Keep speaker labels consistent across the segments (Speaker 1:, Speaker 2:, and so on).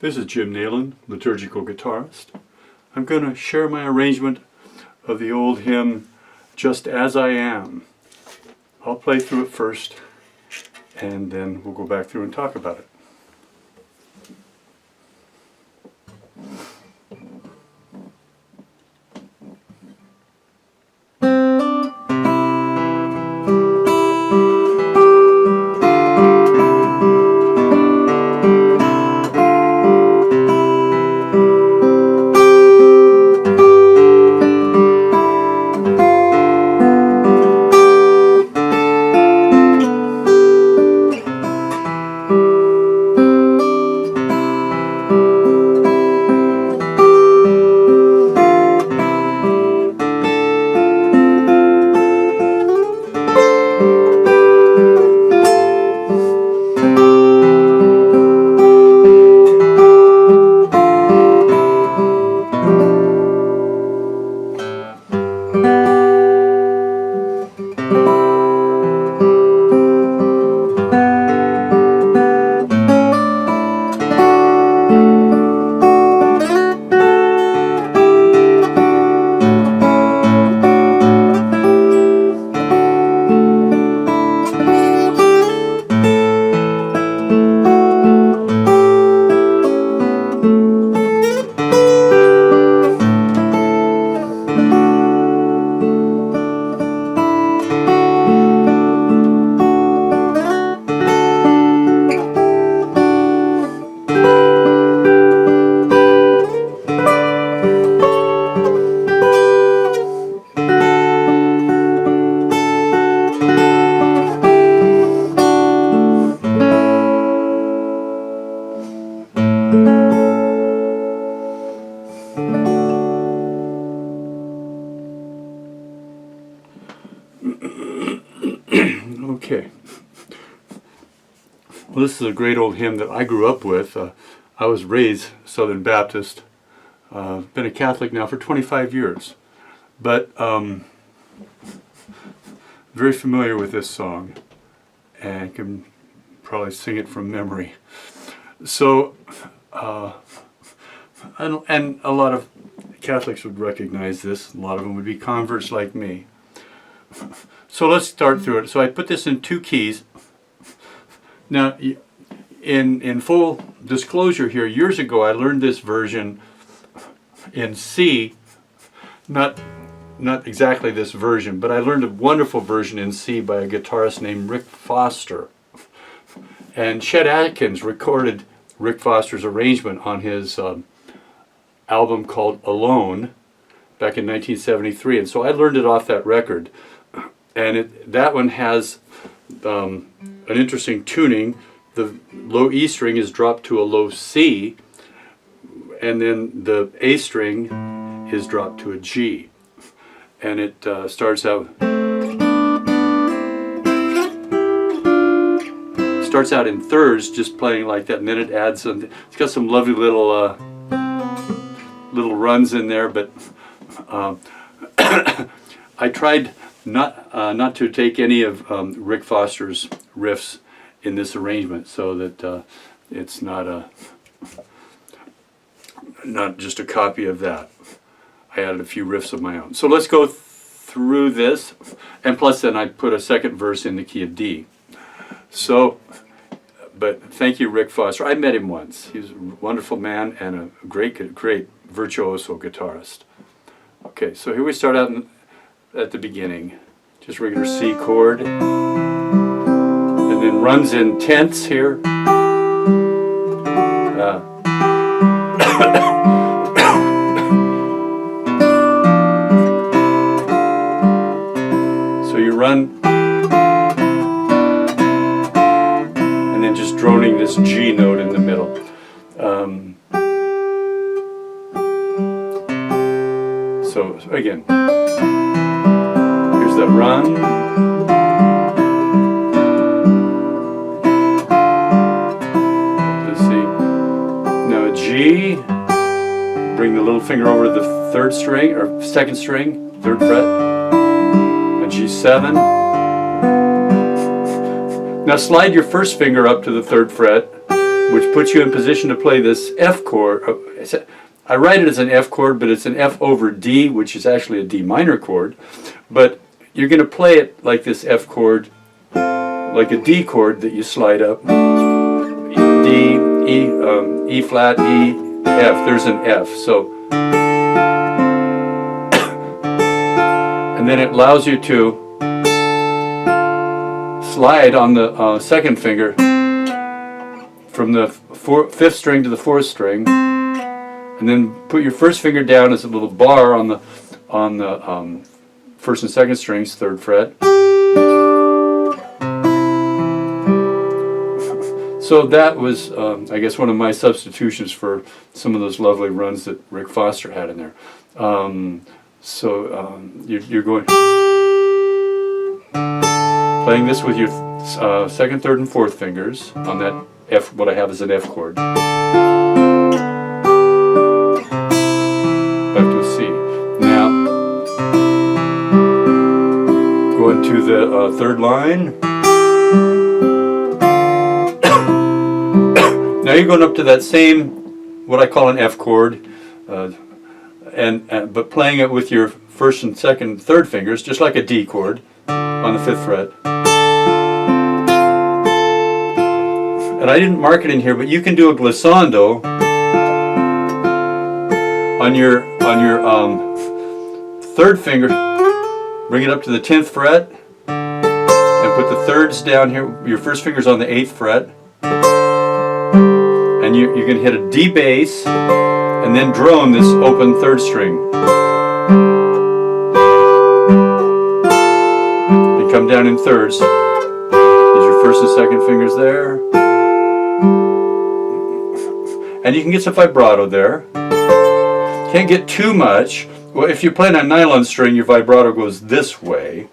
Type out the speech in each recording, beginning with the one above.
Speaker 1: This is Jim Nailon, liturgical guitarist. I'm going to share my arrangement of the old hymn, Just As I Am. I'll play through it first, and then we'll go back through and talk about it. Okay. Well, this is a great old hymn that I grew up with. I was raised Southern Baptist. Been a Catholic now for 25 years. But very familiar with this song and can probably sing it from memory. So, and a lot of Catholics would recognize this. A lot of them would be converts like me. So let's start through it. So I put this in 2 keys. Now, in full disclosure here, years ago I learned this version in C, not exactly this version, but I learned a wonderful version in C by a guitarist named Rick Foster. And Chet Atkins recorded Rick Foster's arrangement on his album called Alone back in 1973, and so I learned it off that record. And that one has an interesting tuning. The low E string is dropped to a low C, and then the A string is dropped to a G. And it starts out in thirds, just playing like that, and then it adds something. It's got some lovely little runs in there, but I tried not to take any of Rick Foster's riffs in this arrangement, so that it's not just a copy of that. I added a few riffs of my own. So let's go through this, and plus then I put a second verse in the key of D. So, but thank you, Rick Foster. I met him once. He was a wonderful man and a great virtuoso guitarist. Okay, so here we start out at the beginning. Just regular C chord. And then runs in tenths here. So you run, and then just droning this G note in the middle. So again, here's that run. Let's see. Now a G. Bring the little finger over to the 3rd string, or 2nd string, 3rd fret. A G7. Now slide your 1st finger up to the 3rd fret. which puts you in position to play this F chord. I write it as an F chord, but it's an F over D, which is actually a D minor chord. But you're going to play it like this F chord, like a D chord that you slide up. D, E flat, E, F. There's an F. So, and then it allows you to slide on the second finger from the fifth string to the fourth string, and then put your first finger down as a little bar on the first and second strings, third fret. So that was, I guess, one of my substitutions for some of those lovely runs that Rick Foster had in there. You're going, playing this with your second, third, and fourth fingers on that F, what I have is an F chord. Back to a C. Now, going to the third line. Now you're going up to that same, what I call an F chord, but playing it with your first and second, third fingers, just like a D chord on the fifth fret. And I didn't mark it in here, but you can do a glissando on your third finger. Bring it up to the 10th fret, and put the thirds down here. Your first finger's on the 8th fret. And you're going to hit a D bass and then drone this open third string. And come down in thirds. Use your first and second fingers there. And you can get some vibrato there. Can't get too much. Well, if you're playing a nylon string, your vibrato goes this way.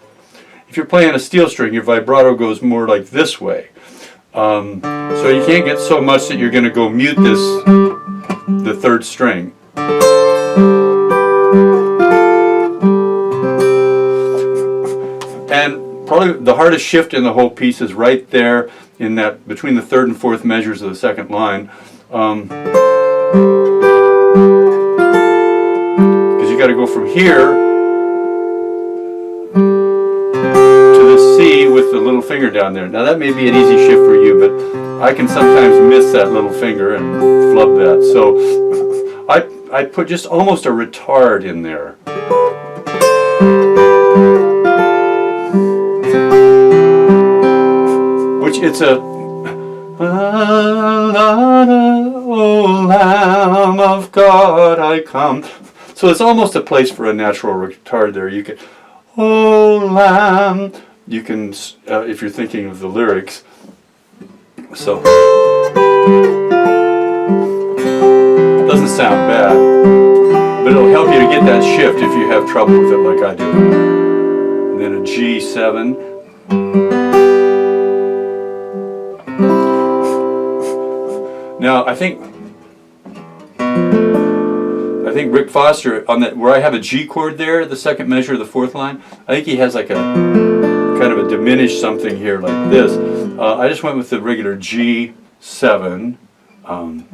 Speaker 1: If you're playing a steel string, your vibrato goes more like this way. So you can't get so much that you're going to go mute the third string. And probably the hardest shift in the whole piece is right there in that between the third and fourth measures of the second line. Because you got to go from here C with the little finger down there. Now that may be an easy shift for you, but I can sometimes miss that little finger and flub that. So I put just almost a retard in there. Which it's a O Lamb of God I come. So it's almost a place for a natural retard there. You can, O Lamb. You can, if you're thinking of the lyrics. So, it doesn't sound bad, but it'll help you to get that shift if you have trouble with it like I do. And then a G7. Now, I think Rick Foster, on that, where I have a G chord there, the second measure of the fourth line, I think he has like a kind of a diminished something here like this. I just went with the regular G7. And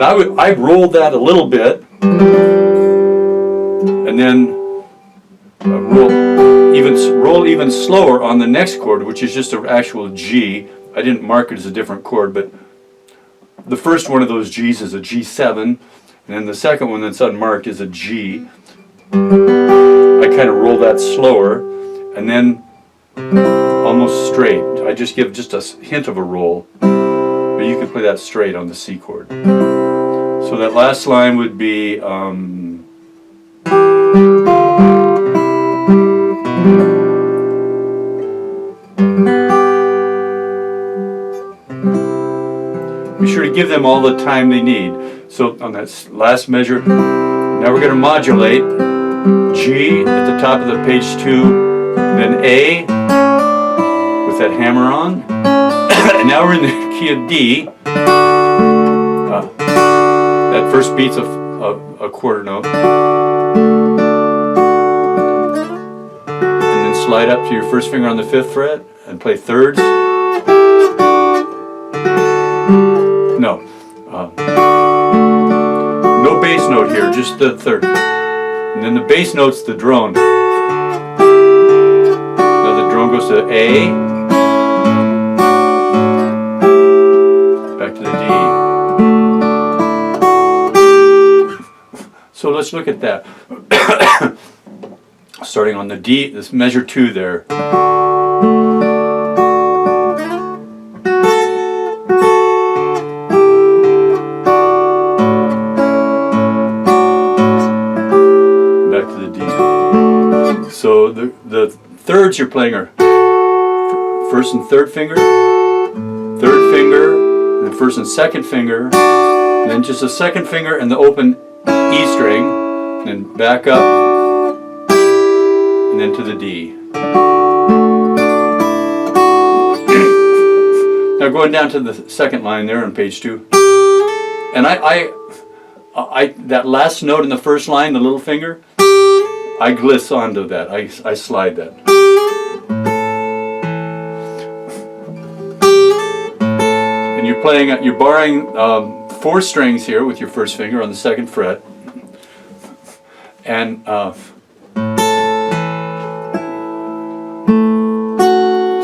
Speaker 1: I rolled that a little bit, and then roll even slower on the next chord, which is just an actual G. I didn't mark it as a different chord, but the first one of those G's is a G7, and then the second one that's unmarked is a G. I kind of roll that slower, and then almost straight. I just give just a hint of a roll, but you can play that straight on the C chord. So that last line would be be sure to give them all the time they need. So on that last measure, now we're going to modulate G at the top of the page 2, then A with that hammer on, and now we're in the key of D. That first beat's a quarter note, and then slide up to your first finger on the 5th fret and play thirds. no bass note here, just the third. And then the bass note's the drone. Now the drone goes to A, back to the D. So let's look at that. Starting on the D, this measure 2 there. So the thirds you're playing are first and third finger, and then first and second finger, and then just a second finger and the open E string, and then back up, and then to the D. Now going down to the second line there on page 2, and I that last note in the first line, the little finger, I gliss onto that. I slide that. And you're playing. You're borrowing 4 strings here with your first finger on the 2nd fret, and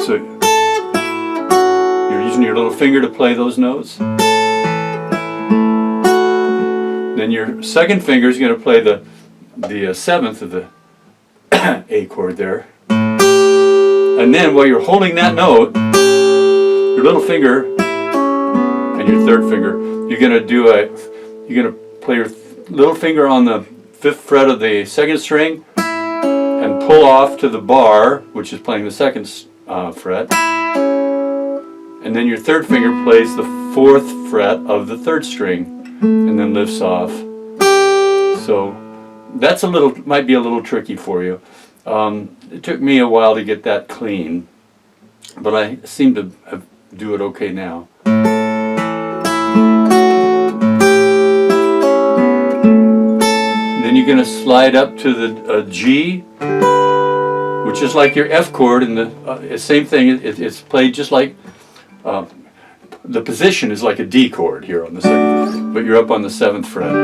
Speaker 1: so you're using your little finger to play those notes. Then your second finger is going to play the 7th of the A chord there, and then while you're holding that note, your little finger and your third finger, you're gonna play your little finger on the 5th fret of the 2nd string and pull off to the bar, which is playing the 2nd fret, and then your third finger plays the 4th fret of the 3rd string and then lifts off. So that's might be a little tricky for you. It took me a while to get that clean, but I seem to do it okay now. Then you're going to slide up to the G, which is like your F chord, and the same thing. It's played just like the position is like a D chord here on the 2nd, but you're up on the 7th fret.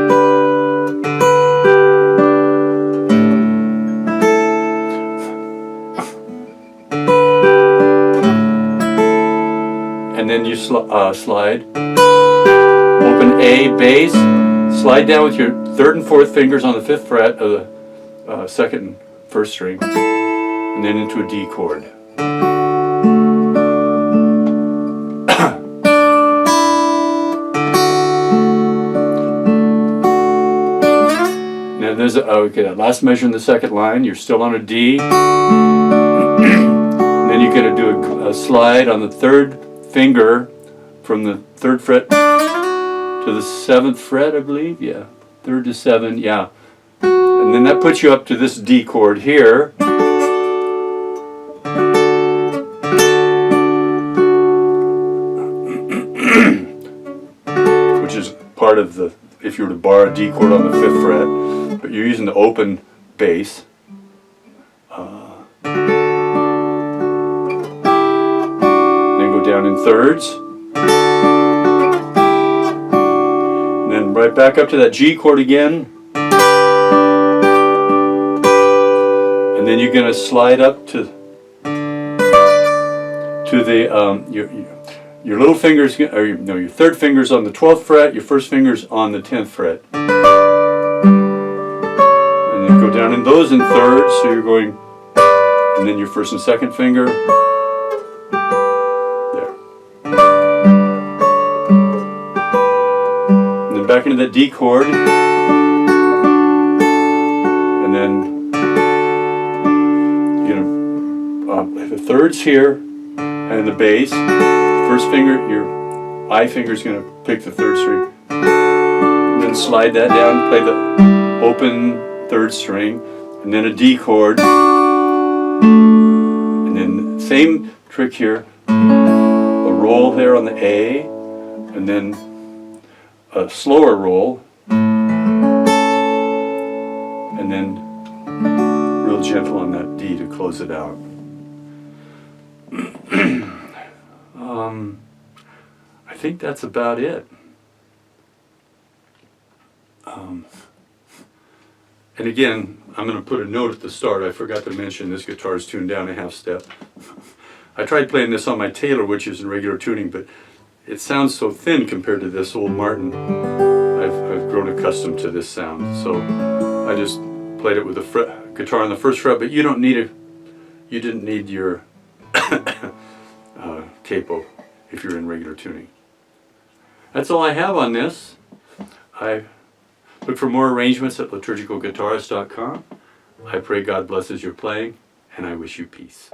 Speaker 1: And then you slide, open A, bass, slide down with your 3rd and 4th fingers on the 5th fret of the 2nd and 1st string, and then into a D chord. Now there's that last measure in the 2nd line, you're still on a D, and then you're going to do a slide on the 3rd finger from the 3rd fret to the 7th fret, I believe. Yeah, 3rd to 7. Yeah, and then that puts you up to this D chord here, which is part of the. If you were to bar a D chord on the 5th fret, but you're using the open bass. Down in thirds, and then right back up to that G chord again, and then you're going to slide up to the your little fingers, or your 3rd finger's on the 12th fret, your 1st finger's on the 10th fret, and then go down in those in thirds. So you're going, and then your 1st and 2nd finger. Back into that D chord, and then you're gonna the thirds here, and the bass. First finger, your I finger is gonna pick the 3rd string, and then slide that down, play the open 3rd string, and then a D chord, and then same trick here, a roll there on the A, and then a slower roll, and then real gentle on that D to close it out. I think that's about it. And again, I'm going to put a note at the start. I forgot to mention this guitar is tuned down a half step. I tried playing this on my Taylor, which is in regular tuning, but it sounds so thin compared to this old Martin. I've grown accustomed to this sound, so I just played it with the guitar on the first fret. But you don't need you didn't need your capo if you're in regular tuning. That's all I have on this. I look for more arrangements at liturgicalguitarist.com. I pray God blesses your playing, and I wish you peace.